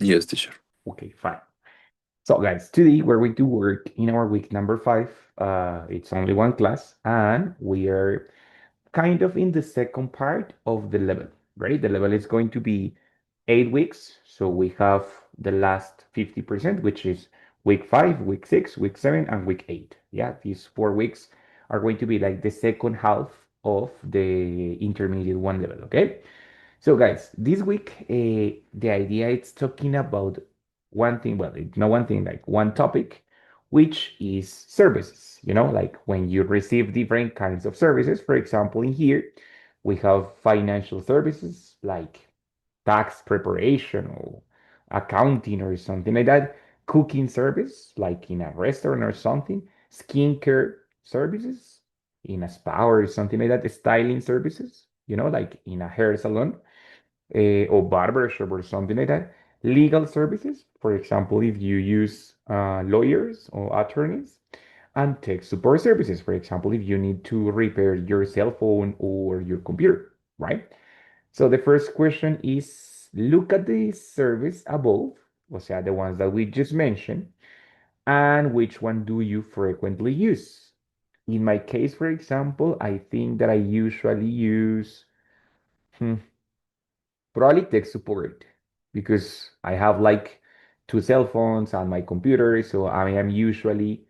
Yes, teacher. Okay, fine. So, guys, today we're going to work in our week number five. It's only one class, and we are kind of in the second part of the level, right? The level is going to be 8 weeks. So we have the last 50%, which is week five, week six, week seven, and week eight. Yeah, these 4 weeks are going to be like the second half of the intermediate one level, okay? So, guys, this week, the idea is talking about one thing. Well, it's not one thing, like one topic, which is services. Like when you receive different kinds of services. For example, in here, we have financial services like tax preparation or accounting or something like that, cooking service like in a restaurant or something, skincare services in a spa or something like that, styling services, like in a hair salon or barbershop or something like that. Legal services, for example, if you use lawyers or attorneys, and tech support services, for example, if you need to repair your cell phone or your computer, right? So the first question is look at the service above, o sea, the ones that we just mentioned, and which one do you frequently use? In my case, for example, I think that I usually use hmm, probably tech support because I have like two cell phones and my computer, so I am usually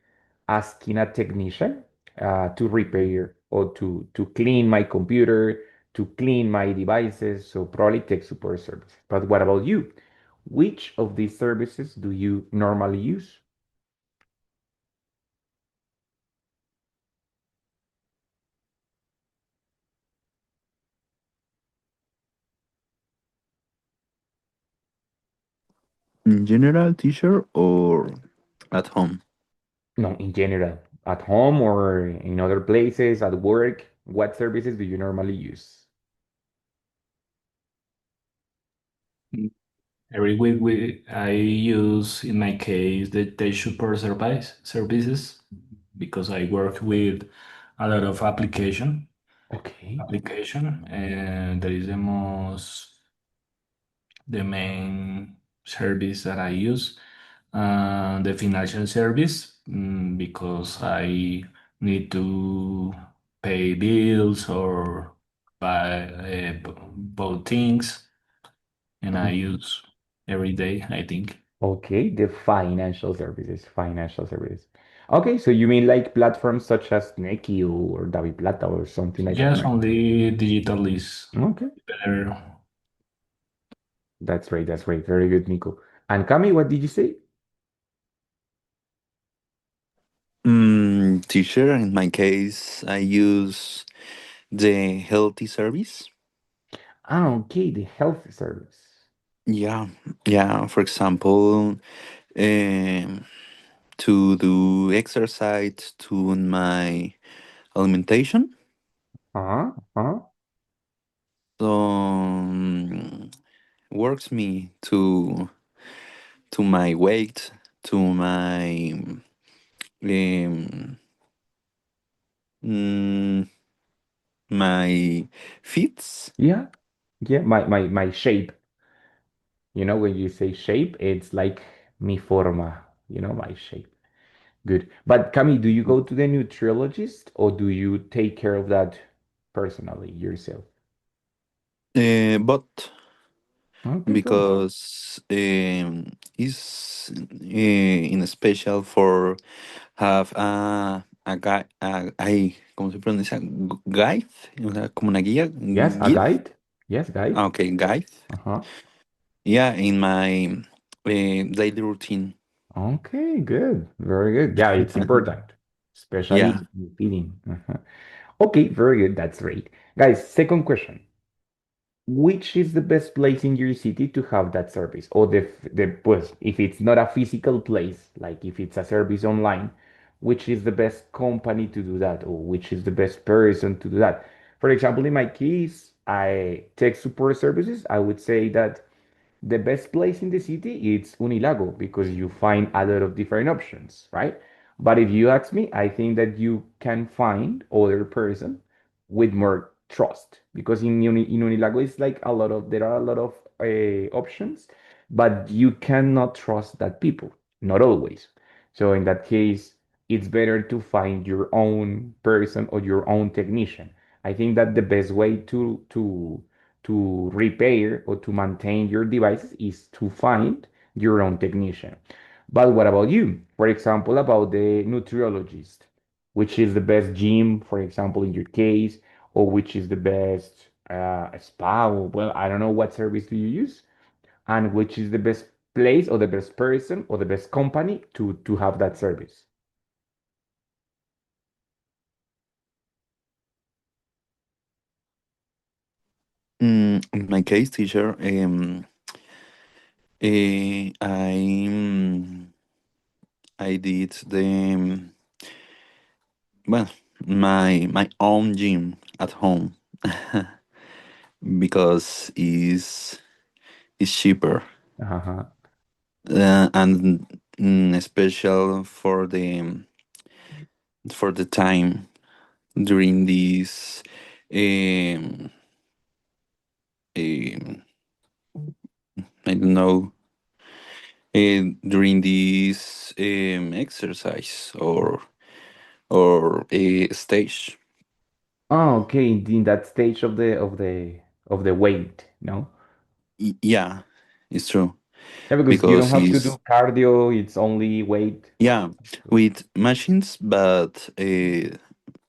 asking a technician to repair or to clean my computer, to clean my devices. So probably tech support service. But what about you? Which of these services do you normally use? In general, teacher, or at home? No, in general, at home or in other places, at work, what services do you normally use? Mm, Every week I use in my case the tech support services because I work with a lot of Okay. application and that is the main service that I use. The financial service because I need to pay bills or buy both things, and I use every day, I think. Okay, the financial services. Okay, so you mean like platforms such as Nequi or DaviPlata or something like that, Yes, right? only digital is Okay, better. that's great. That's great. Very good, Nico. And Cami, what did you say? Teacher, in my case, I use the healthy service. Ah, okay, the health service. Yeah, yeah. For example, um, to do exercise, to my alimentation. Uh-huh. So works me to my weight, to my um, mm, my fits. Yeah, yeah, my shape. When you say shape, it's like mi forma, my shape. Good. But Cami, do you go to the nutriologist or do you take care of that personally yourself? But Okay, good. because is in special for have a guide, ¿cómo se pronuncia? Guide, como una guía, Yes, a guide. guide. Yes, guide. Okay, guide. Uh-huh. Yeah, in my daily routine. Okay, good. Very good. Yeah, it's important, especially Yeah. in feeding. Uh-huh. Okay, very good. That's great. Guys, second question. Which is the best place in your city to have that service? Or pues, if it's not a physical place, like if it's a service online, which is the best company to do that? Or which is the best person to do that? For example, in my case, I tech support services, I would say that the best place in the city is Unilago because you find a lot of different options, right? But if you ask me, I think that you can find other person with more trust because in Unilago it's like there are a lot of options, but you cannot trust that people, not always. So in that case, it's better to find your own person or your own technician. I think that the best way to repair or to maintain your devices is to find your own technician. But what about you? For example, about the nutriologist, which is the best gym, for example, in your case, or which is the best spa, or well, I don't know what service do you use, and which is the best place or the best person or the best company to have that service. In my case, teacher, I did well my own gym at home because it's cheaper Uh-huh. and special for the time during this um, um, I don't know during this exercise or a stage. Oh, okay. In that stage of the weight, no? Yeah, it's true Yeah, because you don't because have to do it's cardio, it's only weight. yeah So, with machines, but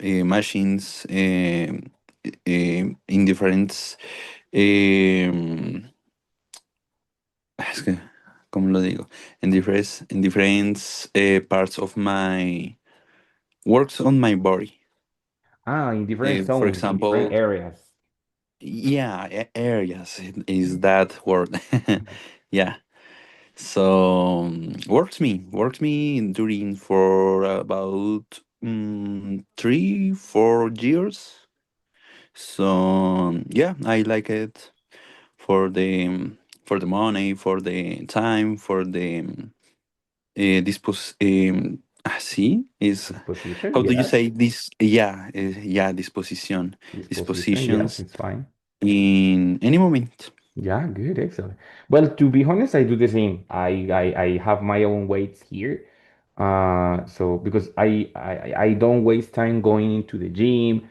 machines in different um, es que, ¿cómo lo digo? In different parts of my works on my body. in different For zones, in different example, areas. yeah, areas is that word. Yeah. So worked me during for about 3 4 years. So yeah, I like it for the money, for the time, for the see is Disposition, how do you yes. say this? Yeah, yeah, disposition, Disposition, yes, dispositions it's fine. in any moment. Yeah, good, excellent. Well, to be honest, I do the same. I have my own weights here. So because I don't waste time going into the gym,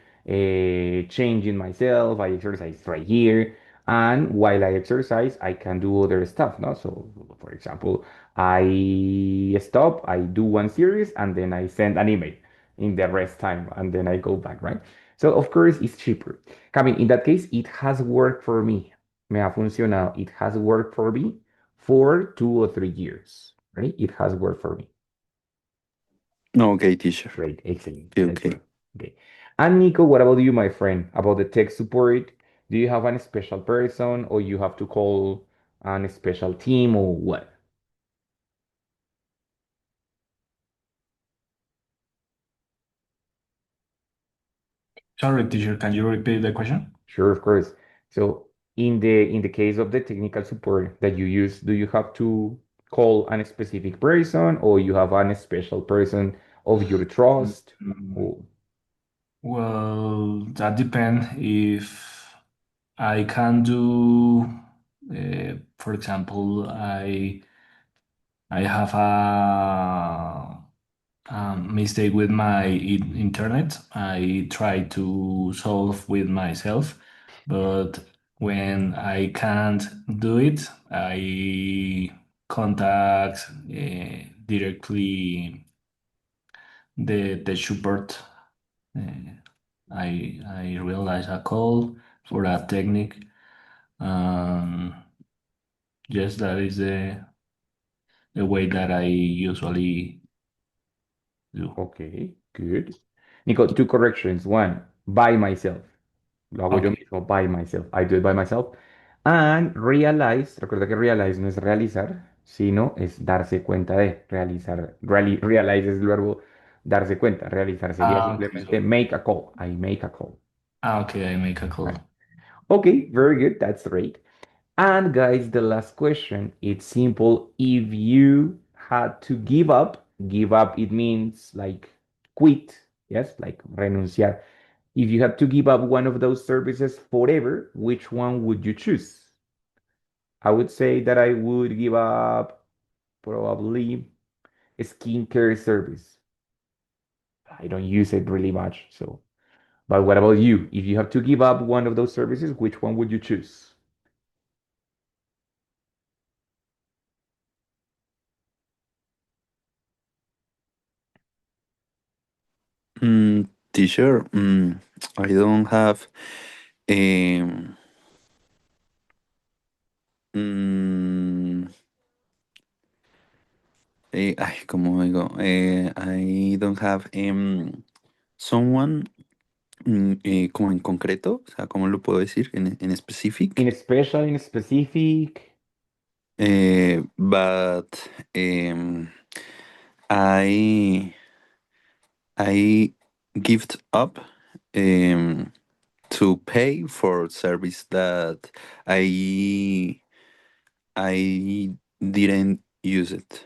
changing myself. I exercise right here, and while I exercise, I can do other stuff. No, so for example, I stop, I do one series, and then I send an email in the rest time, and then I go back, right? So of course, it's cheaper. Coming in that case, it has worked for me. Me ha funcionado. It has worked for me for 2 or 3 years. Right? It has worked for me. Okay, teacher. Great, excellent. Okay, Let's okay. go. Okay. And Nico, what about you, my friend? About the tech support, do you have a special person or you have to call a special team or what? Sorry, teacher, can you repeat the question? Sure, of course. So in the case of the technical support that you use, do you have to call a specific person or you have a special person of your trust? Mm, Or Well, that depends if I can do, for example, I have a mistake with my internet. I try to solve with myself, but when I can't do it, I contact directly the support. Uh, I realize a call for a technique. Um, yes, that is the way that I usually do. okay, good. Nico, two corrections. One, by myself. Lo hago yo Okay. mismo, by myself. I do it by myself. And realize, recuerda que realize no es realizar, sino es darse cuenta de realizar. Realize es el verbo darse cuenta. Realizar sería Okay, simplemente so make a call. I make a call. okay, I make a Right. call. Okay, very good. That's great. And guys, the last question, it's simple. If you had to give up, it means like quit, yes, like renunciar. If you had to give up one of those services forever, which one would you choose? I would say that I would give up probably a skincare service. I don't use it really much, so. But what about you? If you have to give up one of those services, which one would you choose? Teacher, I don't have um, mm, ay, ¿cómo digo? I don't have someone como en concreto, o sea, ¿cómo lo puedo decir? En In specific. special, in specific? But I I gift up um, to pay for service that I I didn't use it.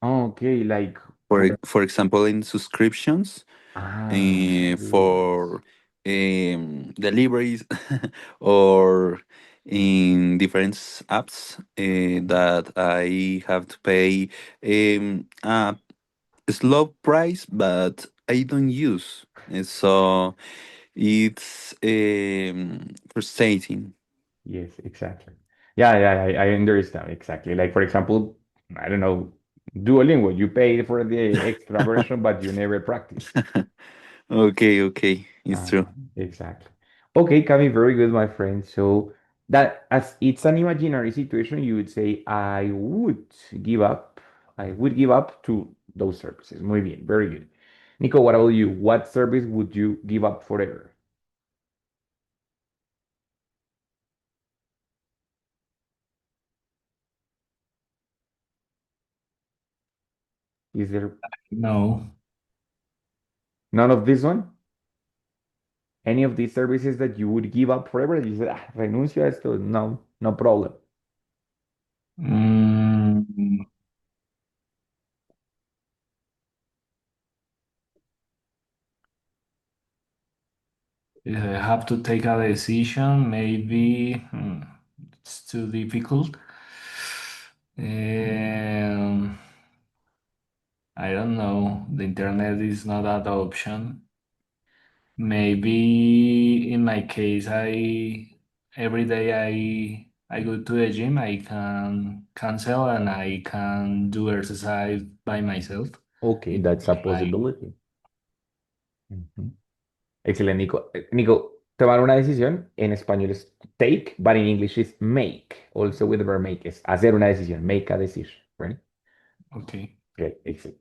Okay, like For example, in subscriptions, yes. for deliveries or in different apps that I have to pay a slow price, but I don't use. So it's frustrating. Yes, exactly. Yeah, yeah, I understand exactly. Like for example, I don't know, Duolingo, you pay for the extra version, but you never practice. Okay, okay, it's true. Exactly. Okay, Cami, very good, my friend. So that as it's an imaginary situation, you would say, I would give up. I would give up to those services. Muy bien, very good. Nico, what about you? What service would you give up forever? Is there No. none of this one? Any of these services that you would give up forever? You said, ah, renuncio a esto. No, no problem. Mm, if I have to take a decision, maybe it's too difficult. Um, I don't know. The internet is not that option. Maybe in my case, I every day I go to the gym, I can cancel and I can do exercise by myself. Okay, It that's a like possibility. Ujú. Excelente, Nico. Nico, tomar una decisión en español es take, but in English is make. Also with the verb make es hacer una decisión, make a decision. Right? okay. Okay, excellent.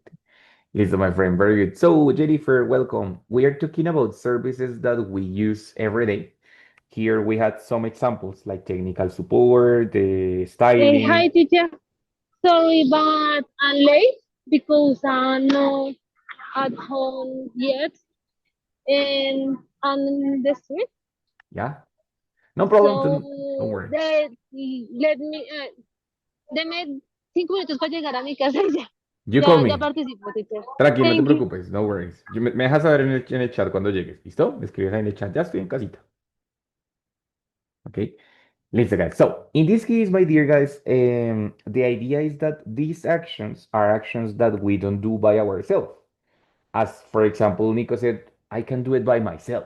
Listo, my friend. Very good. So, Jennifer, welcome. We are talking about services that we use every day. Here we had some examples like technical support, the Hi, styling. teacher. Sorry, but I'm late because I'm not at home yet, and I'm in the street. Yeah, no problem. Don't So, worry. let me, deme 5 minutos para llegar a mi casa y ya, You call ya me. participo, teacher. Tranquilo, no te Thank you. preocupes. No worries. Me dejas saber en el chat cuando llegues. ¿Listo? Me escribes ahí en el chat. Ya estoy en casita. Okay. Listen, guys. So, in this case, my dear guys, the idea is that these actions are actions that we don't do by ourselves. As, for example, Nico said, I can do it by myself.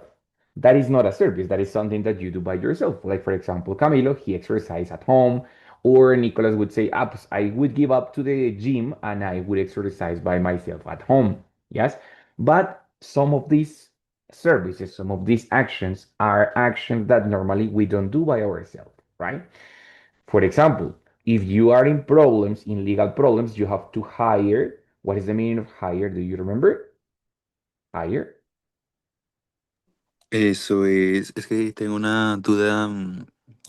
That is not a service. That is something that you do by yourself. Like, for example, Camilo, he exercises at home. Or Nicolas would say, I would give up to the gym and I would exercise by myself at home. Yes. But some of these services, some of these actions are actions that normally we don't do by ourselves, right? For example, if you are in problems, in legal problems, you have to hire. What is the meaning of hire? Do you remember? Hire? Eso es que tengo una duda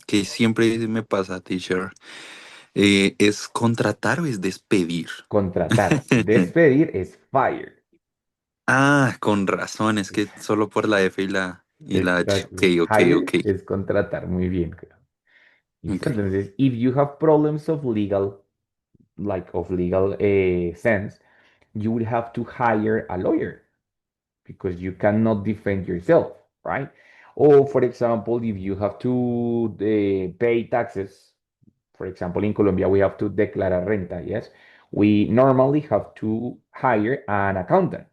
que siempre me pasa, teacher. ¿Es contratar o es despedir? Contratar. Despedir es fire. Ah, con razón, es que solo por la F y la H. Ok, Exactly. ok, Hire ok. es contratar. Muy bien. ¿Listo? Ok. Entonces, if you have problems of legal, like of legal sense, you would have to hire a lawyer because you cannot defend yourself, right? Or, for example, if you have to pay taxes, For example, in Colombia, we have to declarar renta, yes? We normally have to hire an accountant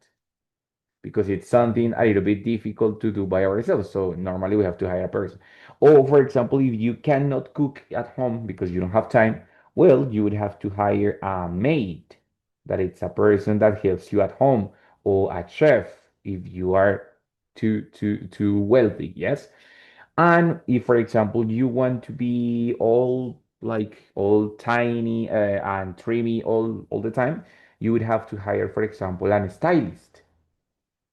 because it's something a little bit difficult to do by ourselves. So normally we have to hire a person. Or for example, if you cannot cook at home because you don't have time, well, you would have to hire a maid, that it's a person that helps you at home, or a chef if you are too wealthy, yes? And if, for example, you want to be all like all tiny and trimmy all the time, you would have to hire, for example, an stylist.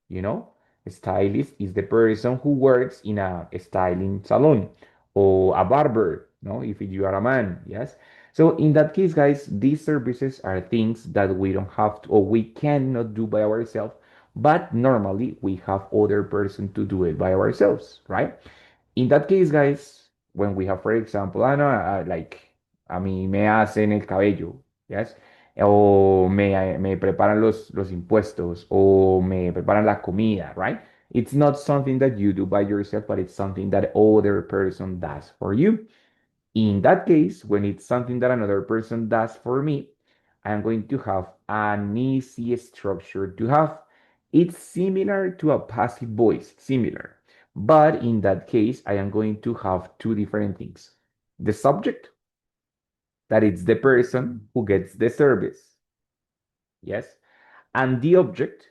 You know, a stylist is the person who works in a styling salon, or a barber, no, if you are a man, yes. So in that case, guys, these services are things that we don't have to, or we cannot do by ourselves, but normally we have other person to do it by ourselves, right? In that case, guys, when we have, for example, I know, like, a mí me hacen el cabello, yes, o me preparan los impuestos, o me preparan la comida, right? It's not something that you do by yourself, but it's something that other person does for you. In that case, when it's something that another person does for me, I'm going to have an easy structure to have. It's similar to a passive voice, similar. But in that case, I am going to have two different things. The subject, that it's the person who gets the service, yes, and the object,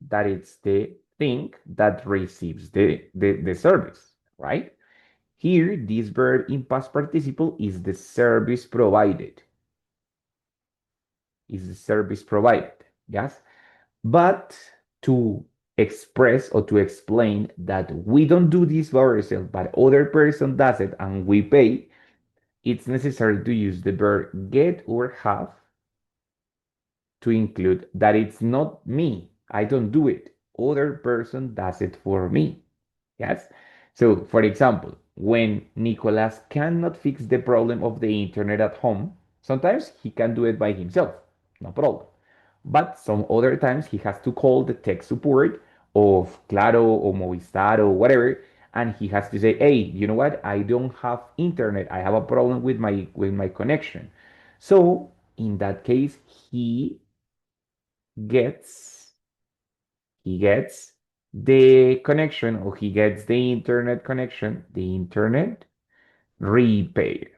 that it's the thing that receives the service, right? Here, this verb in past participle is the service provided. Is the service provided, yes? But to express or to explain that we don't do this by ourselves, but other person does it and we pay, it's necessary to use the verb get or have to include that it's not me. I don't do it. Other person does it for me. Yes. So, for example, when Nicolas cannot fix the problem of the internet at home, sometimes he can do it by himself, no problem. But some other times he has to call the tech support of Claro or Movistar or whatever, and he has to say, "Hey, you know what? I don't have internet. I have a problem with my connection." So in that case, gets he gets the connection, or he gets the internet connection, the internet repaid,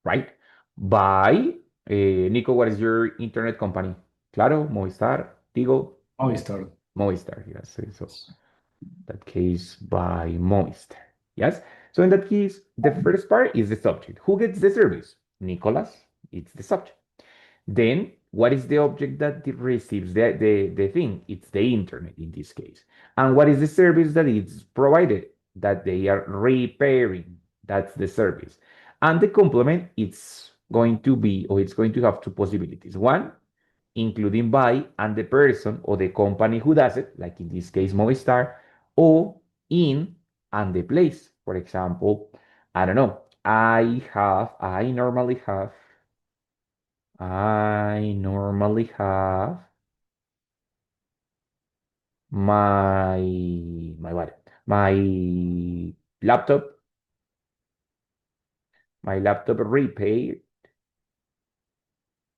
right? By Nico, what is your internet company? Claro, Movistar, Tigo, Movistar. Movistar. Yes, so that case by Movistar. Yes. So in that case, the first part is the subject. Who gets the service? Nicolas. It's the subject. Then, what is the object that receives the thing? It's the internet in this case. And what is the service that is provided? That they are repairing. That's the service. And the complement, it's going to be, or it's going to have two possibilities. One, including by and the person or the company who does it, like in this case, Movistar, or in and the place. For example, I don't know, I normally have my what? My laptop, my laptop repaired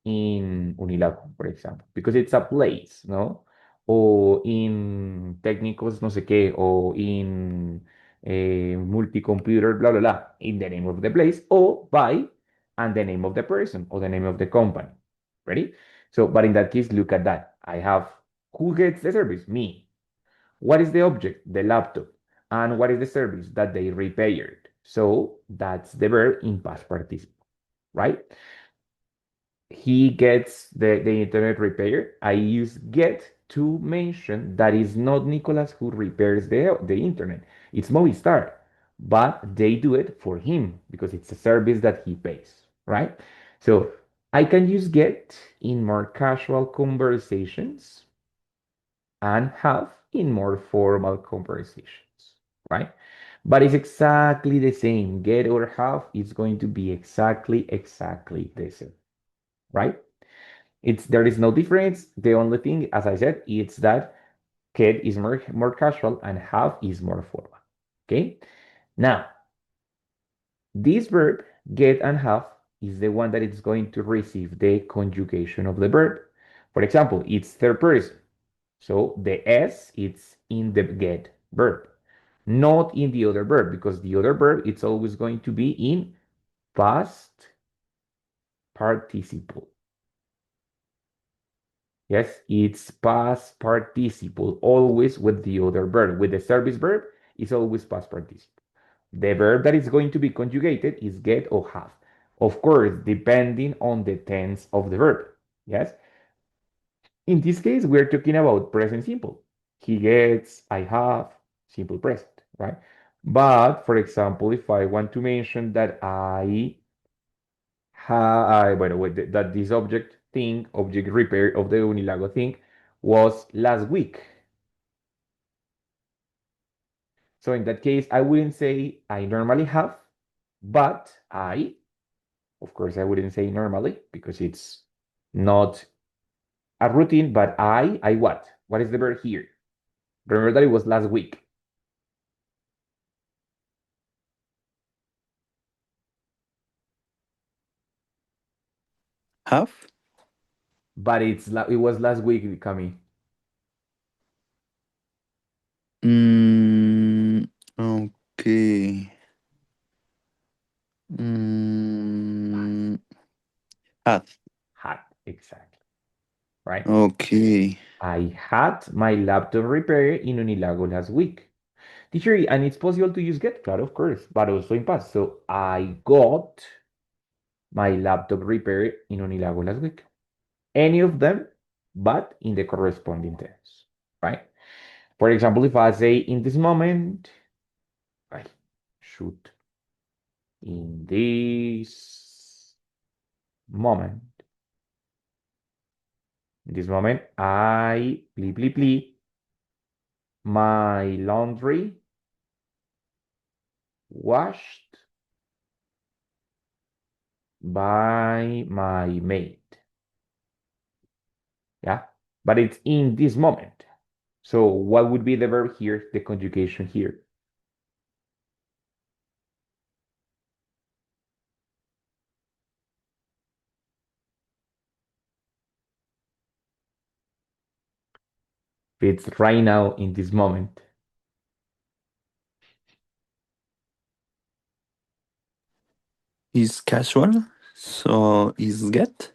in Unilago, for example, because it's a place, no? O in técnicos no sé qué, o in multicomputer, blah, blah, blah, in the name of the place, or by and the name of the person or the name of the company. Ready? So, but in that case, look at that. I have, who gets the service? Me. What is the object? The laptop. And what is the service? That they repaired. So that's the verb in past participle, right? He gets the internet repair. I use get to mention that is not Nicolas who repairs the internet. It's Movistar, but they do it for him because it's a service that he pays, right? So I can use get in more casual conversations and have in more formal conversations, right? But it's exactly the same. Get or have is going to be exactly the same, right? There is no difference. The only thing, as I said, it's that get is more casual and have is more formal. Okay. Now, This verb, get and have, is the one that is going to receive the conjugation of the verb. For example, it's third person. So the S, it's in the get verb, not in the other verb, because the other verb, it's always going to be in past participle. Yes, it's past participle, always with the other verb. With the service verb, it's always past participle. The verb that is going to be conjugated is get or have. Of course, depending on the tense of the verb. Yes. In this case, we're talking about present simple. He gets, I have, simple present, right? But for example, if I want to mention that by the way, that this object repair of the Unilago thing was last week. So in that case, I wouldn't say I normally have, but of course, I wouldn't say normally because it's not a routine, but I what? What is the verb here? Remember that it was last week. Have? But it was last week, Cami. Mm, okay. Mm, had. Had, exactly. Right? Okay. I had my laptop repaired in Unilago last week. Teacher, and it's possible to use get, claro, of course, but also in past. So I got my laptop repaired in Unilago last week. Any of them, but in the corresponding tense, right? For example, if I say in this moment, I shoot in this moment. In this moment, I my laundry washed by my maid. Yeah, but it's in this moment. So what would be the verb here, the conjugation here? It's right now in this moment. Is casual, so is get.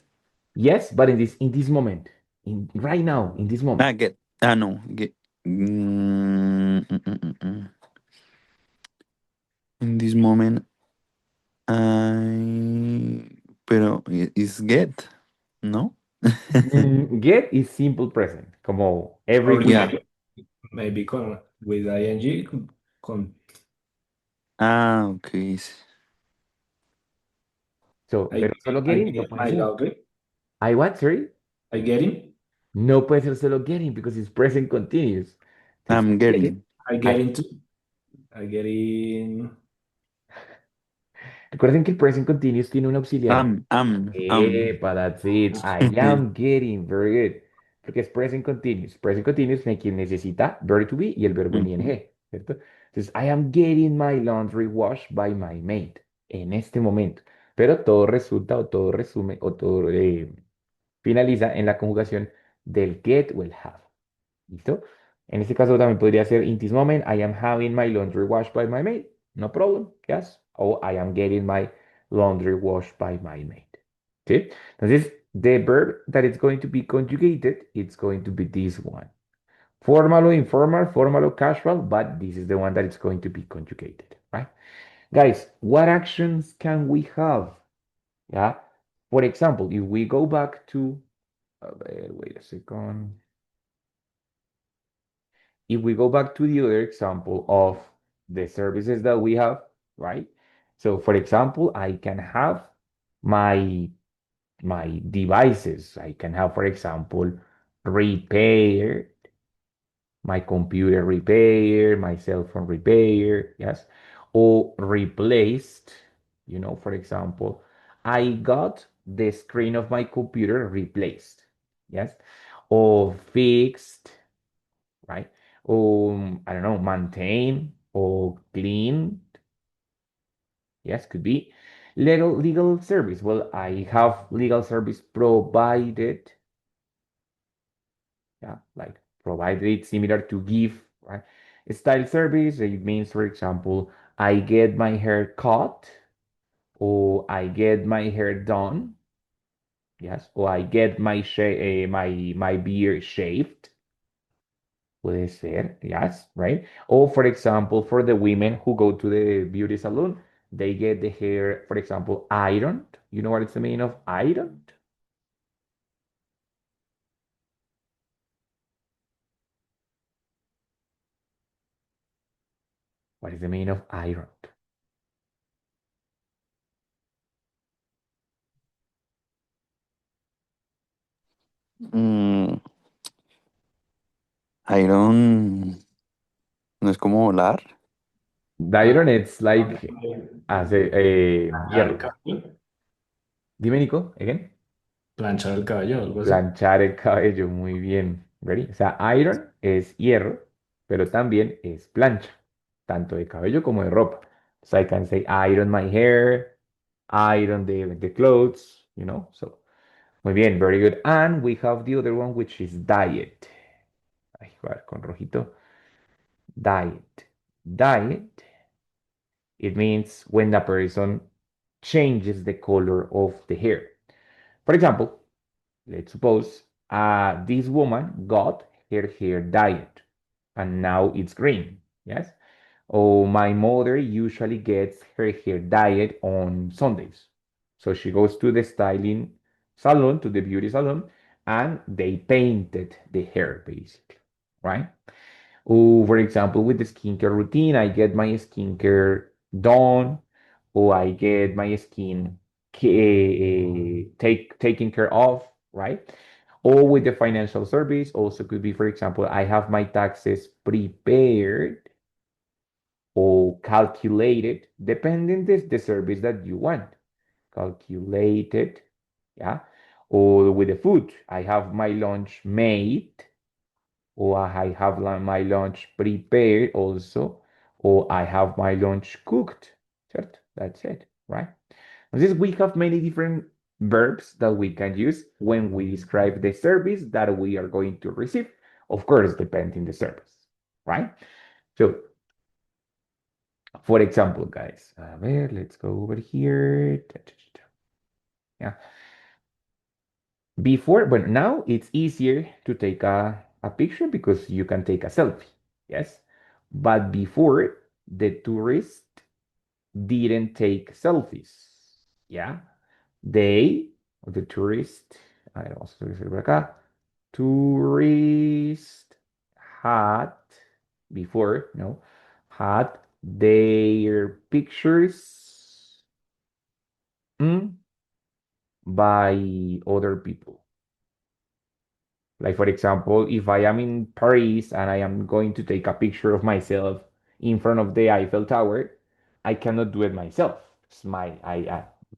Yes, but in this moment, in right now, in this moment. Get. No, get. In this moment, pero is get, no? Get is simple present, como every Or week. Yeah. maybe with ing. Okay. So, I pero solo I getting no get puede my ser. laundry. I what, sorry? I getting. No puede ser solo getting because it's present continuous. Entonces, I'm getting. getting. I get into. I get in. Recuerden que el present continuous tiene un auxiliar. Am. Epa, that's it. I am getting. Very good. Porque es present continuous. Present continuous es quien necesita verb to be y el verbo en Ujú. ing, ¿cierto? Entonces, I am getting my laundry washed by my maid. En este momento. Pero todo resulta o todo resume o todo finaliza en la conjugación del get o el have. ¿Listo? En este caso también podría ser in this moment, I am having my laundry washed by my maid. No problem, yes. O I am getting my laundry washed by my maid. ¿Sí? Entonces, the verb that is going to be conjugated, it's going to be this one. Formal or informal, formal or casual, but this is the one that is going to be conjugated, right? Guys, what actions can we have? Yeah. For example, if we go back to, wait a second. If we go back to the other example of the services that we have, right? So for example, I can have my my devices. I can have, for example, repair, my computer repair, my cell phone repair, yes, or replaced, for example, I got the screen of my computer replaced, yes, or fixed, right? Or I don't know, maintain or clean, Yes, could be legal service. Well, I have legal service provided. Yeah, like provided it's similar to give, right? Style service, it means, for example, I get my hair cut or I get my hair done. Yes, or I get my beard shaved. Puede ser, yes, right? Or for example, for the women who go to the beauty salon, they get the hair, for example, ironed. You know what is the meaning of ironed? What is the meaning of ironed? Mm, Iron no es como volar. The iron, it's like as a Planchar el hierro. cabello. Dime, Nico, again. Planchar el cabello, algo así. Planchar el cabello, muy bien. ¿Ready? O sea, iron es hierro, pero también es plancha, tanto de cabello como de ropa. So I can say iron my hair, iron the clothes, you know. So, muy bien, very good. And we have the other one, which is diet. Ay, igual, con rojito. Diet. Diet, it means when a person changes the color of the hair. For example, let's suppose this woman got her hair dyed and now it's green. Yes. Oh, my mother usually gets her hair dyed on Sundays. So she goes to the styling salon, to the beauty salon, and they painted the hair basically, right? Or, for example, with the skincare routine, I get my skincare done, or I get my skin taken care of, right? Or with the financial service, also could be, for example, I have my taxes prepared or calculated, depending the service that you want. Calculated, yeah. Or with the food, I have my lunch made or I have my lunch prepared also, or I have my lunch cooked. Certo? That's it, right? This we have many different verbs that we can use when we describe the service that we are going to receive. Of course, depending the service, right? So, for example, guys, a ver, let's go over here. Yeah. Before, but now it's easier to take a picture because you can take a selfie. Yes. But before, the tourist didn't take selfies. Yeah. They, the tourist, I also por acá, tourist had before, no, had their pictures by other people. Like, for example, if I am in Paris and I am going to take a picture of myself in front of the Eiffel Tower, I cannot do it myself. It's my,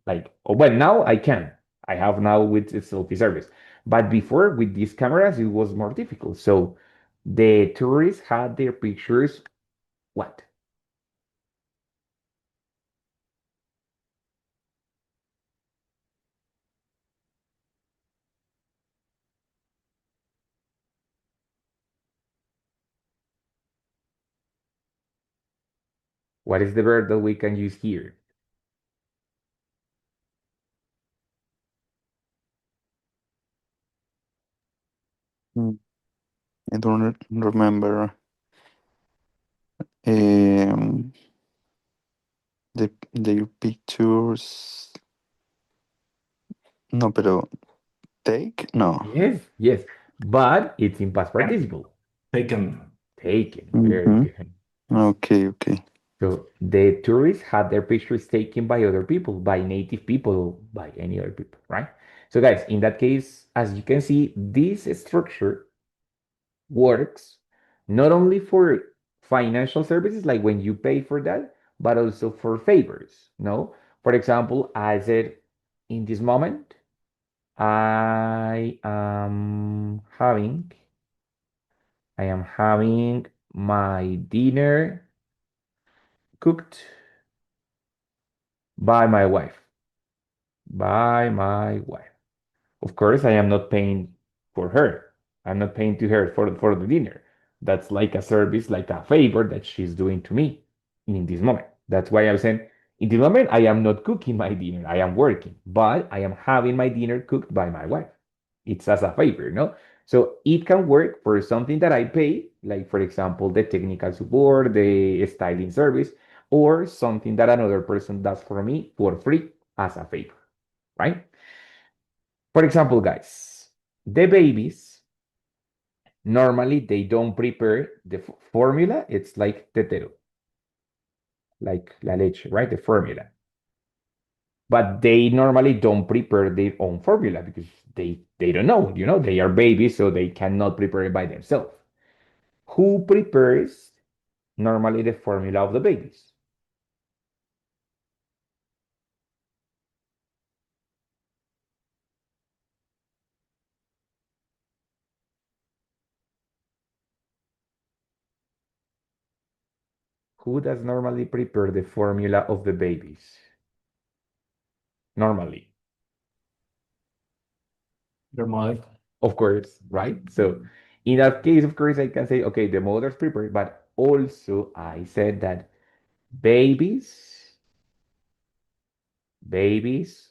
like, oh, well, now I can. I have now with the selfie service. But before, with these cameras, it was more difficult. So the tourists had their pictures, what? What is the verb that we can use here? Mm, I don't remember um, their pictures. No, pero take? No. Yes, yes. But it's in past participle. Taken. Taken. Very Mhm. good. Okay, okay. So the tourists had their pictures taken by other people, by native people, by any other people, right? So guys, in that case, as you can see, this structure works not only for financial services, like when you pay for that, but also for favors, no? For example, I said, in this moment, I am having, I am having my dinner cooked By my wife. By my wife. Of course, I am not paying for her. I'm not paying to her for the dinner. That's like a service, like a favor that she's doing to me in this moment. That's why I'm saying, in the moment, I am not cooking my dinner. I am working, but I am having my dinner cooked by my wife. It's as a favor, no? So it can work for something that I pay, like for example, the technical support, the styling service, or something that another person does for me for free as a favor, right? For example, guys, the babies normally they don't prepare the formula. It's like tetero, like la leche, right? The formula. But they normally don't prepare their own formula because they don't know, they are babies, so they cannot prepare it by themselves. Who prepares normally the formula of the babies? Who does normally prepare the formula of the babies? Normally. Your mother. Of course, right? So in that case, of course, I can say, okay, the mother's prepared, but also I said that babies, babies,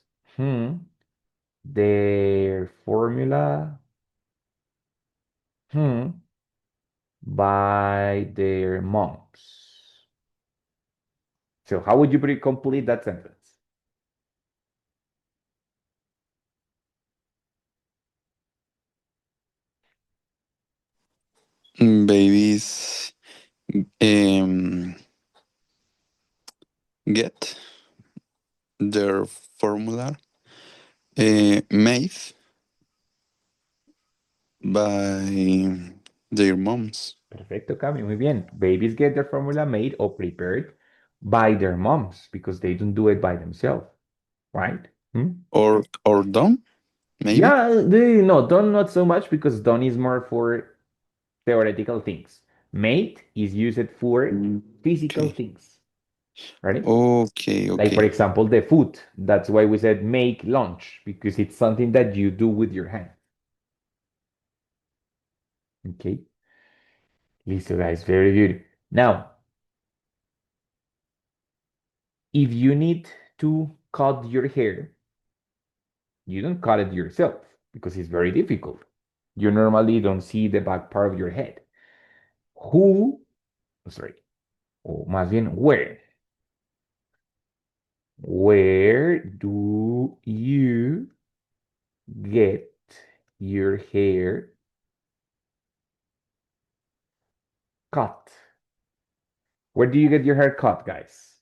their formula, by their moms. So how would you complete that sentence? Babies um, get their formula made by their moms. Perfecto, Cami, muy bien. Babies get their formula made or prepared by their moms because they don't do it by themselves, right? Or done, maybe. Yeah, no, done not so much because done is more for theoretical things. Made is used for physical Okay. things. Ready? Okay, Like for okay. example, the food. That's why we said make lunch because it's something that you do with your hand. Okay. Listo, guys. Very good. Now, if you need to cut your hair, you don't cut it yourself because it's very difficult. You normally don't see the back part of your head. Who, sorry, or más bien, where do you get your hair cut? Where do you get your hair cut, guys?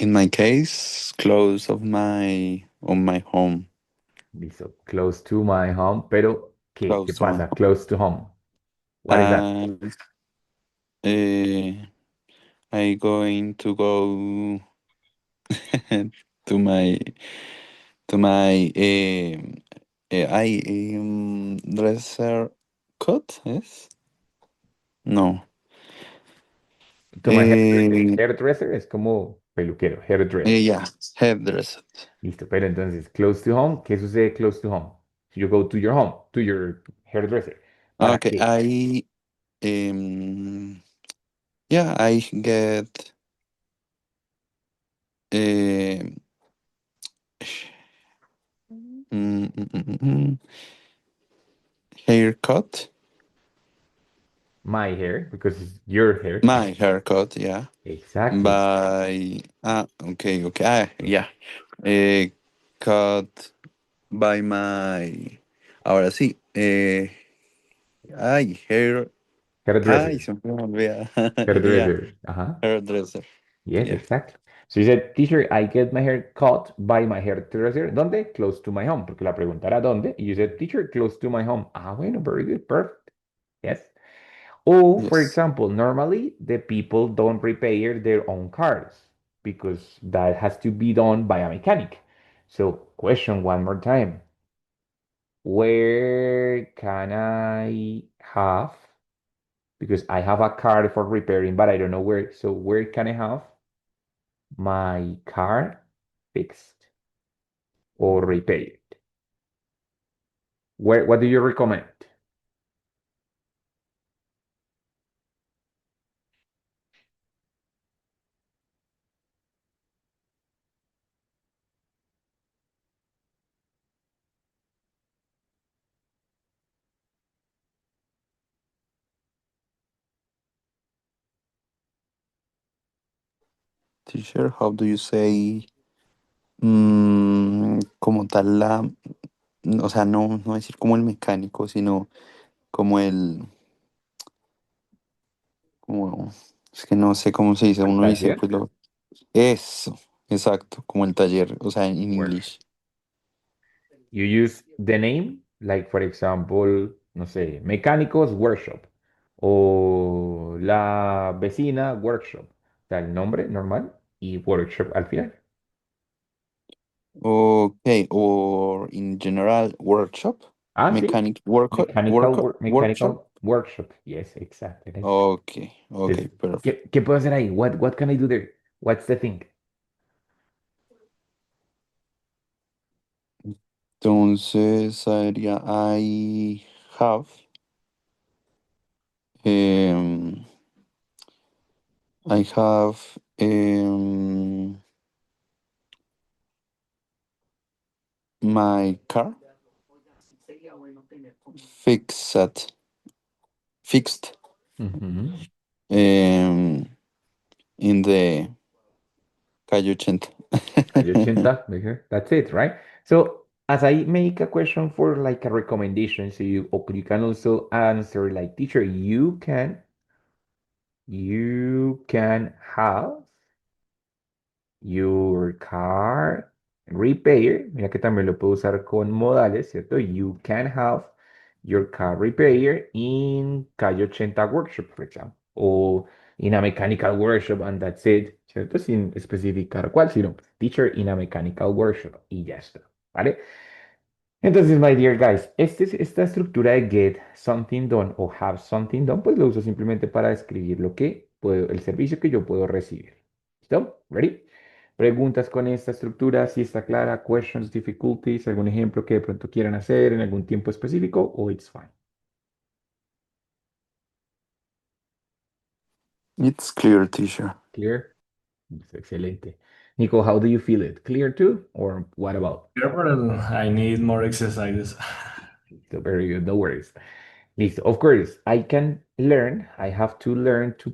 In my case, close of my on my home. Listo, close to my home. Pero, ¿qué Close to my pasa? Close to home. What is that? home. Uh, I going to go to my I dresser cut, yes? No. To my hairdresser. Hairdresser es como peluquero, hairdresser. Yeah, hairdresser. Listo, pero entonces, close to home, ¿qué sucede close to home? You go to your home, to your hairdresser. ¿Para Okay, qué? um yeah, I get um mm, mm, mm, mm, mm, haircut. My hair, because it's your hair. My haircut, yeah. Exactly. By okay. Yeah. Uh, cut by my. Ahora sí. Hair. Ay, Hairdresser. se me olvida. Yeah, Hairdresser. Ajá. hairdresser. Yes, Yeah. exactly. So you said, teacher, I get my hair cut by my hairdresser. ¿Dónde? Close to my home. Porque la pregunta era ¿dónde? Y you said, teacher, close to my home. Ah, bueno, very good. Perfect. Yes. Or, for Yes. example, normally the people don't repair their own cars. because that has to be done by a mechanic. So, question one more time. Where can I have, because I have a car for repairing, but I don't know where. So, where can I have my car fixed or repaired? What do you recommend? Teacher, how do you say como tal o sea, no decir como el mecánico, sino como como, es que no sé cómo se dice, ¿El uno dice, taller? pues eso, exacto, como el taller, o sea, en Workshop. English. You use the name, like for example, no sé, mecánicos workshop o la vecina workshop. O sea, el nombre normal y workshop al final. Okay, or in general, workshop, Ah, sí. workshop. Mechanical workshop. Yes, exactly. Like that. Okay, okay, Entonces, perfect. ¿qué puedo hacer ahí? What can I do there? What's the thing? Entonces, sería I have um, I have my car fixed fixed Mhm. um, in the calle 80. Calle 80, here. That's it, right? So as I make a question for like a recommendation, so you can also answer like teacher, you can have your car repair. Mira que también lo puedo usar con modales, ¿cierto? You can have your car repair in Calle 80 Workshop, for example. O in a mechanical workshop and that's it, ¿cierto? Sin especificar cuál, sino teacher in a mechanical workshop y ya está, ¿vale? Entonces, my dear guys, esta estructura de get something done o have something done, pues lo uso simplemente para describir lo que puedo, el servicio que yo puedo recibir. ¿Listo? ¿Ready? Preguntas con esta estructura, si está clara, questions, difficulties, algún ejemplo que de pronto quieran hacer en algún tiempo específico, o it's fine. It's clear, teacher. Clear? Excelente. Nico, how do you feel it? Clear too? Or what about? Yeah, but I need more exercises. So very good, no worries. Listo. Of course, I have to learn to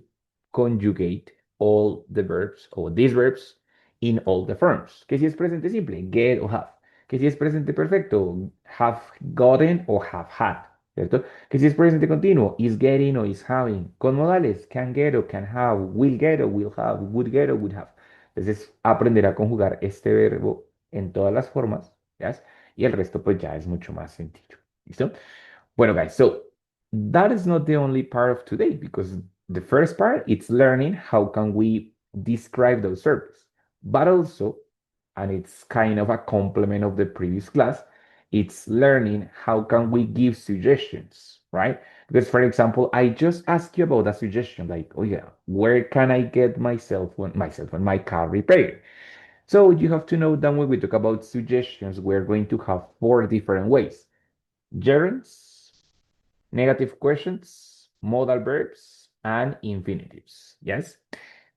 conjugate all the verbs or these verbs in all the forms. Que si es presente simple, get o have. Que si es presente perfecto, have gotten o have had. ¿Cierto? Que si es presente continuo, is getting o is having. Con modales, can get o can have, will get o will have, would get o would have. Entonces, aprender a conjugar este verbo en todas las formas, ¿ya? Y el resto pues ya es mucho más sencillo. ¿Listo? Bueno, guys, so that is not the only part of today because the first part it's learning how can we describe those verbs, but also, and it's kind of a complement of the previous class, it's learning how can we give suggestions, right? Because for example, I just asked you about a suggestion like, oh yeah, where can I get my car repaired? So you have to know that when we talk about suggestions, we're going to have four different ways: gerunds, negative questions, modal verbs, and infinitives. Yes.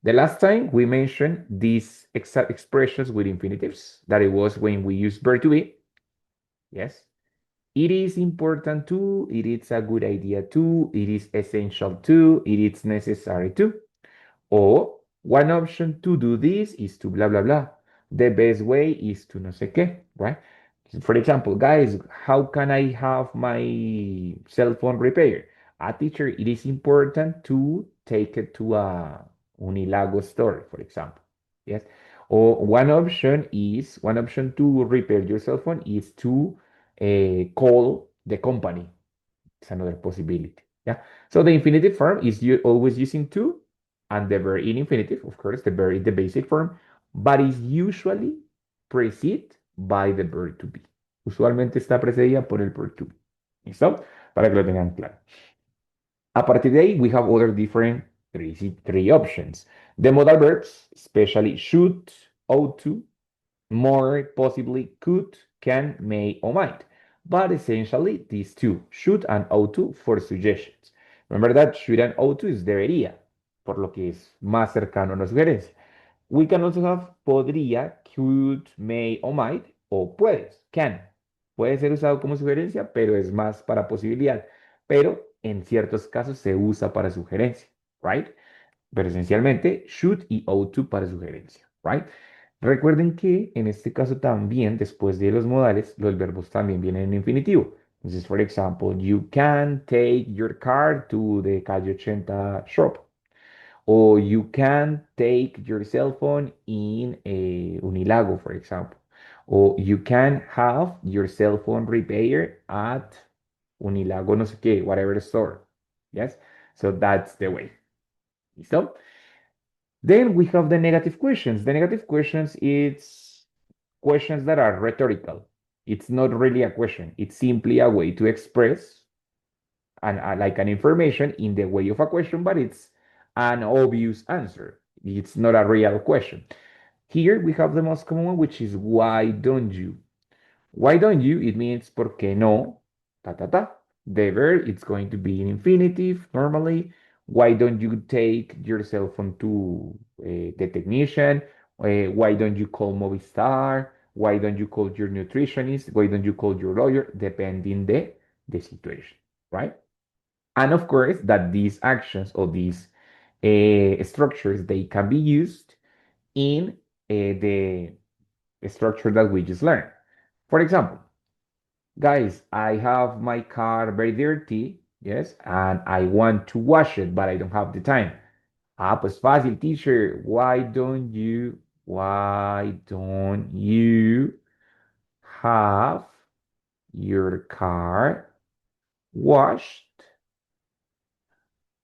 The last time we mentioned these exact expressions with infinitives, that it was when we use verb to be. Yes. It is important to, it is a good idea to, it is essential to, it is necessary to. Or one option to do this is to blah, blah, blah. The best way is to no sé qué, right? For example, guys, how can I have my cell phone repaired? A teacher, it is important to take it to a Unilago store, for example. Yes. Or one option to repair your cell phone is to call the company. It's another possibility. Yeah. So the infinitive form is you always using to and the verb in infinitive, of course, the verb is the basic form, but is usually preceded by the verb to be. Usualmente está precedida por el verb to be. ¿Listo? Para que lo tengan claro. A partir de ahí, we have other different three options. The modal verbs, especially should, ought to, more, possibly, could, can, may, or might. But essentially, these two, should and ought to, for suggestions. Remember that should and ought to is debería, por lo que es más cercano a una sugerencia. We can also have podría, could, may, or might, o puedes, can. Puede ser usado como sugerencia, pero es más para posibilidad. Pero en ciertos casos se usa para sugerencia, right? Pero esencialmente should y ought to para sugerencia, right? Recuerden que en este caso también, después de los modales, los verbos también vienen en infinitivo. Entonces, for example, you can take your car to the calle 80 shop. O you can take your cell phone in a Unilago, for example. Or you can have your cell phone repaired at Unilago, no sé qué, whatever store. Yes? So that's the way. ¿Listo? Then we have the negative questions. The negative questions, it's questions that are rhetorical. It's not really a question. It's simply a way to express like an information in the way of a question, but it's an obvious answer. It's not a real question. Here we have the most common one, which is why don't you? Why don't you? It means por qué no? Ta ta ta. The verb it's going to be in infinitive normally. Why don't you take your cell phone to the technician? Why don't you call Movistar? Why don't you call your nutritionist? Why don't you call your lawyer? Depending the situation, right? And of course, that these actions or these structures they can be used in the structure that we just learned. For example, guys, I have my car very dirty, yes, and I want to wash it, but I don't have the time. Ah, pues fácil, teacher. Why don't you have your car washed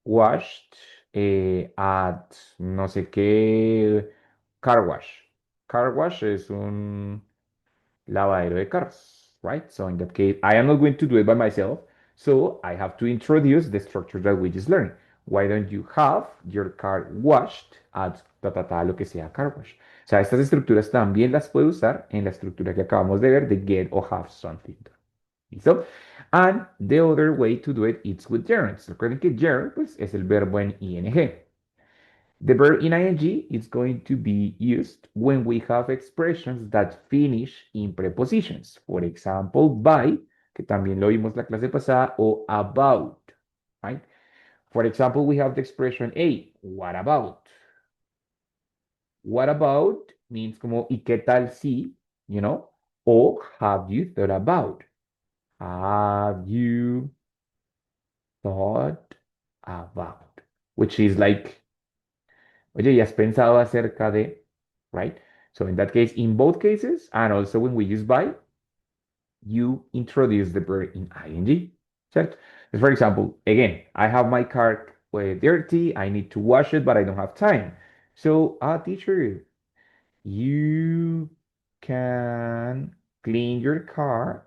washed at no sé qué car wash. Car wash es un lavadero de carros, right? So in that case, I am not going to do it by myself. So I have to introduce the structure that we just learned. Why don't you have your car washed at ta, ta, ta, lo que sea car wash? O sea, estas estructuras también las puedo usar en la estructura que acabamos de ver de get o have something. ¿Listo? And the other way to do it is with gerunds. Recuerden que gerund pues, es el verbo en ing. The verb in ing is going to be used when we have expressions that finish in prepositions. For example, by, que también lo vimos la clase pasada, o about, right? For example, we have the expression a, what about? What about means como, ¿y qué tal si? You know? Or have you thought about? Have you thought about? Which is like, oye, ¿y has pensado acerca de? Right? So in that case, in both cases, and also when we use by, you introduce the verb in ing. Certo? For example, again, I have my car dirty, I need to wash it, but I don't have time. So, teacher, you can clean your car,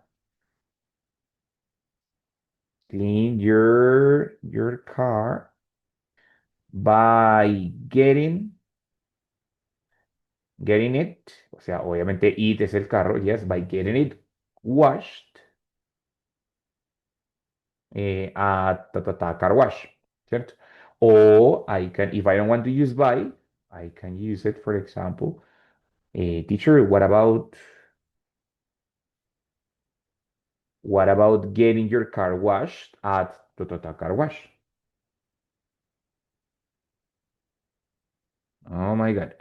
clean your car by getting it, o sea, obviamente it es el carro, yes, by getting it washed at car wash, ¿cierto? O I can, if I don't want to use by, I can use it, for example, teacher, what about getting your car washed at car wash? Oh my God.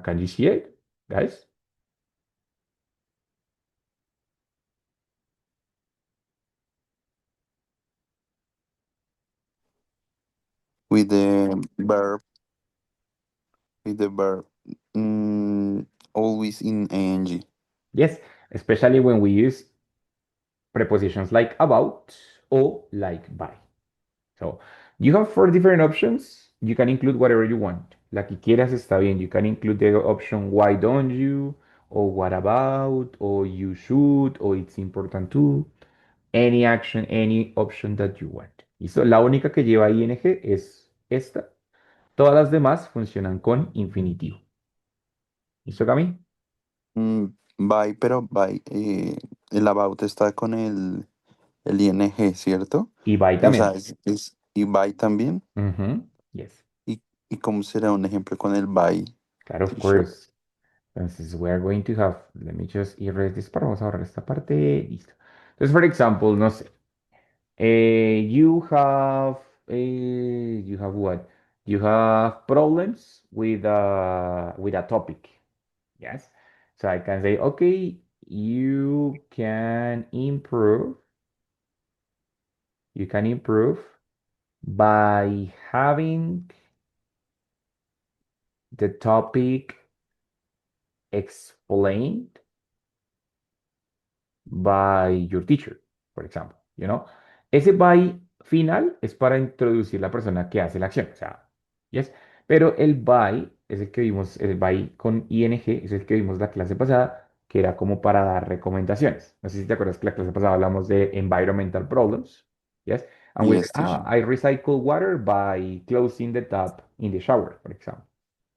Can you see it, guys? With the verb, with the verb, always in ing. Yes, especially when we use prepositions like about or like by. So you have four different options you can include whatever you want. La que quieras está bien. You can include the option why don't you, or what about, or you should, or it's important to. Any action, any option that you want. ¿Listo? La única que lleva ing es esta. Todas las demás funcionan con infinitivo. ¿Listo, Cami? Mm, by, pero by, el about está con el ing, ¿cierto? Y by O sea, también. y by también. Ujú, yes. ¿Y cómo será un ejemplo con el by, Claro, of teacher? course. Entonces, we are going to have, let me just erase this part. Vamos a borrar esta parte. Listo. Entonces, for example, no sé. You have what? You have problems with a topic. Yes. So I can say, okay, you can improve by having the topic explained by your teacher, por ejemplo, you know? Ese by final es para introducir la persona que hace la acción, o sea, yes. Pero el by es el que vimos, el by con ing es el que vimos la clase pasada, que era como para dar recomendaciones. No sé si te acuerdas que la clase pasada hablamos de environmental problems, yes. And we said, Yes, teacher. I recycle water by closing the tap in the shower, por ejemplo.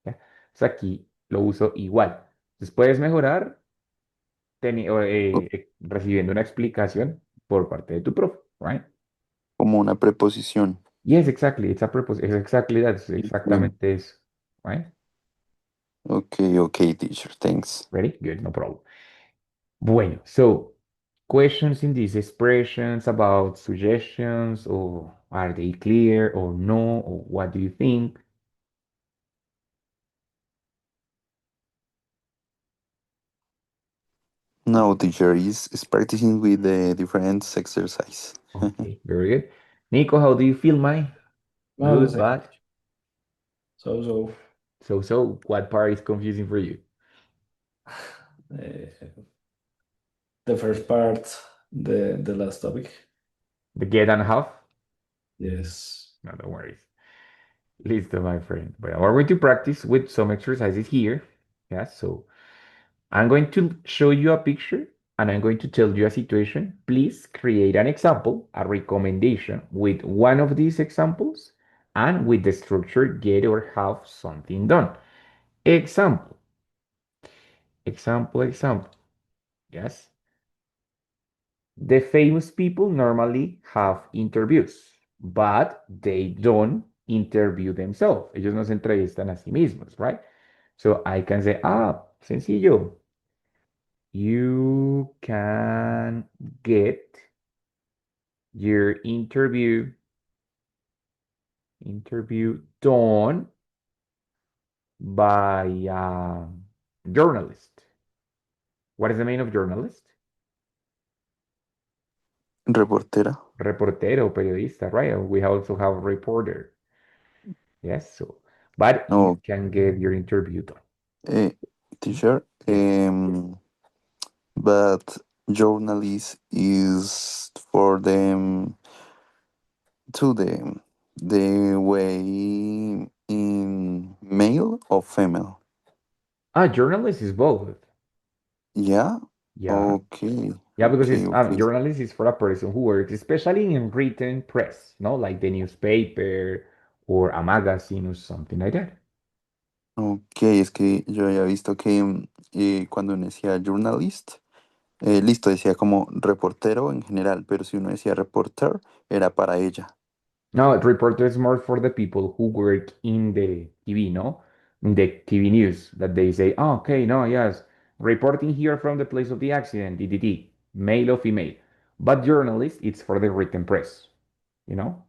¿Ya? Entonces aquí lo uso igual. Entonces puedes mejorar recibiendo una explicación por parte de tu profe, right? Como una preposición. Yes, exactly. It's exactly that. Es Ok, exactamente eso, right? ok, ok, teacher, thanks. Ready? Good, no problem. Bueno, so questions in these expressions about suggestions, or are they clear or no, or what do you think? No, teacher is practicing with the different exercise. Okay, very good. Nico, how do you feel, my Well, the good, same. bad? So, So, what part is confusing for you? the first part, the last topic. The get and a half? Yes. No, don't worry. Listo, my friend. Well, we're going to practice with some exercises here. Yeah, so I'm going to show you a picture and I'm going to tell you a situation. Please create an example, a recommendation with one of these examples and with the structure get or have something done. Example, example. Yes. The famous people normally have interviews, but they don't interview themselves. Ellos no se entrevistan a sí mismos, right? So I can say, sencillo. You can get your interview done by a journalist. What is the meaning of journalist? Reportera. Reportero, periodista, right? And we also have reporter. Yes, so, but you No, can get your interview done. eh, teacher. Yes. But journalist is for them to the way in male or female. Journalist is both. Yeah. Yeah. Okay. Yeah, because Okay. it's Okay. journalist is for a person who works, especially in written press, no, like the newspaper or a magazine or something like that. Ok, es que yo había visto que cuando uno decía journalist, listo, decía como reportero en general, pero si uno decía reporter, era para ella. No, reporter is more for the people who work in the TV, no, in the TV news that they say, oh, okay, no, yes, reporting here from the place of the accident, DDT, male or female. But journalist, it's for the written press, you know.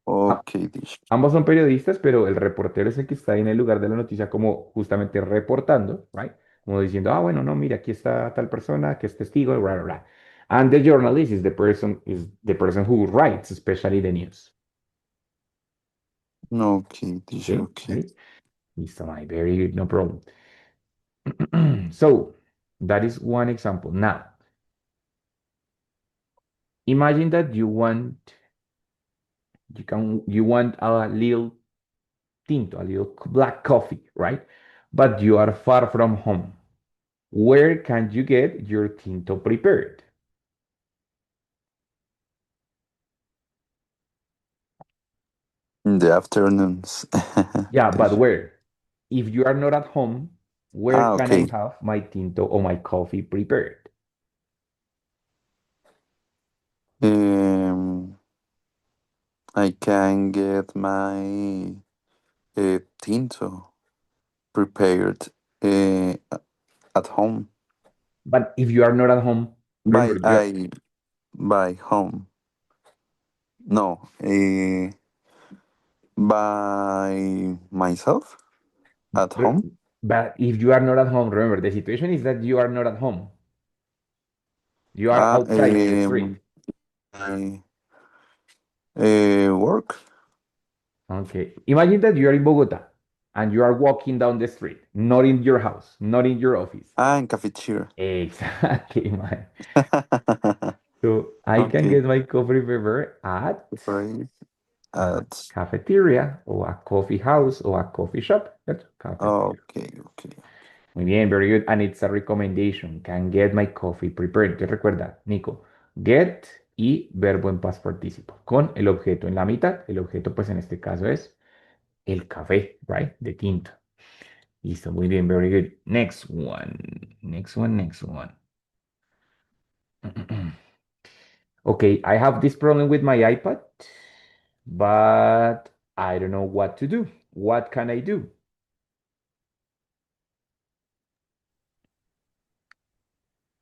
Ok, dish. Ambos son periodistas, pero el reportero es el que está ahí en el lugar de la noticia como justamente reportando, right? Como diciendo, bueno, no, mira, aquí está tal persona que es testigo, bla, bla, bla. And the journalist is the person who writes, especially the news. Ok, dish, Okay, ok. ready? Listo, my very good, no problem. So, that is one example. Now, imagine that you want a little tinto, a little black coffee, right? But you are far from home. Where can you get your tinto prepared? In the afternoons. Yeah, but teacher. where? If you are not at home, where Ah, can I okay. have my tinto or my coffee prepared? Um, I can get my tinto prepared uh, at home But if you are not at home, by remember, you're I by home. No, by myself at re- home. but if you are not at home, remember, the situation is that you are not at home. You are Ah, outside in the street. I work. Okay. Imagine that you are in Bogota and you are walking down the street, not in your house, not in your office. Ah, in cafeteria. Exactly, man. So I can Okay, get my coffee prepared at right. a At cafeteria or a coffee house or a coffee shop. That's cafeteria. okay, okay. Muy bien, very good. And it's a recommendation. Can get my coffee prepared. Te recuerda, Nico. Get y verbo en past participle. Con el objeto en la mitad. El objeto, pues en este caso es el café, right? De tinta. Listo, muy bien, very good. Next one. Next one, next one. Okay, I have this problem with my iPad, but I don't know what to do. What can I do?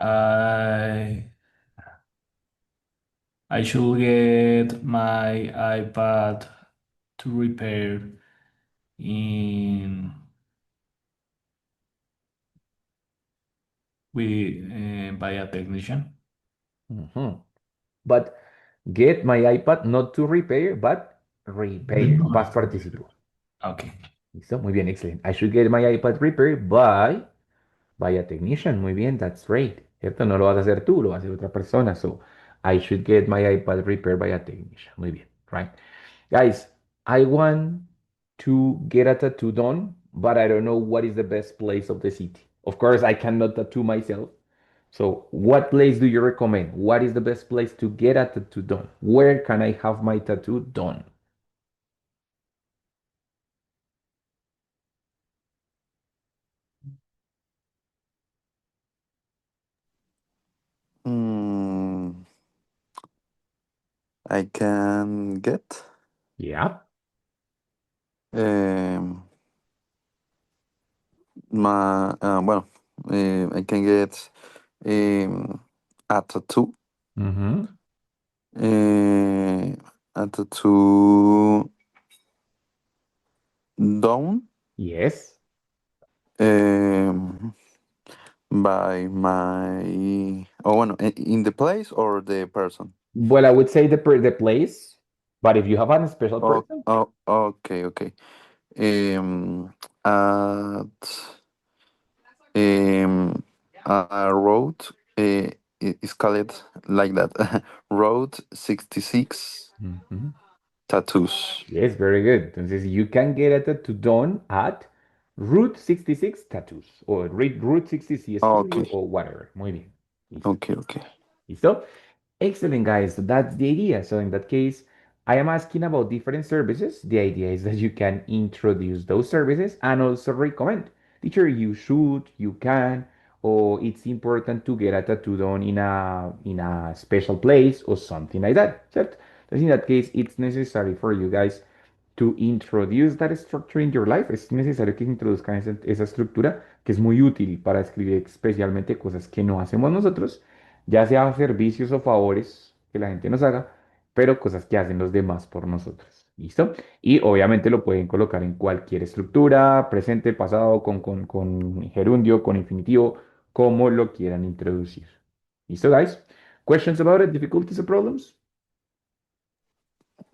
I I should get my iPad to repair in with by a technician. Mhm. But get my iPad not to repair, but repair. Past participle. Okay. Listo, muy bien, excelente. I should get my iPad repaired by a technician. Muy bien, that's great. ¿Cierto? No lo vas a hacer tú, lo va a hacer otra persona. So, I should get my iPad repaired by a technician. Muy bien, right? Guys, I want to get a tattoo done, but I don't know what is the best place of the city. Of course, I cannot tattoo myself. So, what place do you recommend? What is the best place to get a tattoo done? Where can I have my tattoo done? Mm, I can get Yeah. um, well, I can get um, a tattoo. Mm-hmm. A tattoo done Yes. um, by my. Oh, bueno, in the place or the person? Well, I would say the place, but if you have a special Oh, person, oh, okay, okay. At um, a road, it's called like that. Road 66 Mhm. tattoos. Yes, very good. Entonces, you can get a tattoo done at Route 66 Tattoos or Route 66 Studio Okay, or whatever. Muy bien. Listo. okay, okay. ¿Listo? Excellent, guys. So that's the idea. So in that case, I am asking about different services. The idea is that you can introduce those services and also recommend. Teacher, you should, you can, or it's important to get a tattoo done in a special place or something like that. Certo? Entonces, in that case, it's necessary for you guys to introduce that structure in your life. Es necesario que introduzcan esa estructura que es muy útil para escribir especialmente cosas que no hacemos nosotros, ya sea servicios o favores que la gente nos haga, pero cosas que hacen los demás por nosotros. ¿Listo? Y obviamente lo pueden colocar en cualquier estructura, presente, pasado, con gerundio, con infinitivo, como lo quieran introducir. ¿Listo, guys? Questions about it? Difficulties or problems?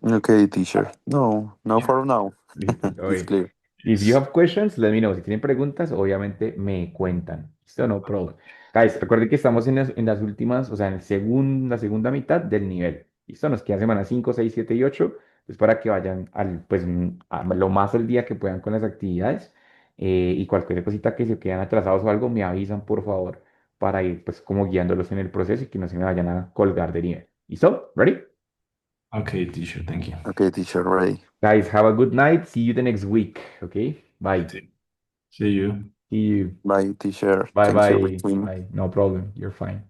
Okay, teacher. No, no for now. Listo, todo It's bien. clear. If you have questions, let me know. Si tienen preguntas, obviamente me cuentan. Listo, no problem. Guys, recuerden que estamos en las últimas, o sea, en la segunda mitad del nivel. Listo, nos queda semana 5, 6, 7 y 8. Es para que vayan pues, a lo más al día que puedan con las actividades. Y cualquier cosita que se queden atrasados o algo, me avisan, por favor, para ir pues como guiándolos en el proceso y que no se me vayan a colgar de nivel. ¿Listo? ¿Ready? Okay, teacher, thank you. Okay, teacher, ready. Guys, have a good night. See you the next week. Okay? You Bye. too. See you. See you. Bye, teacher. Bye Thanks for bye. everything. Bye. No problem. You're fine.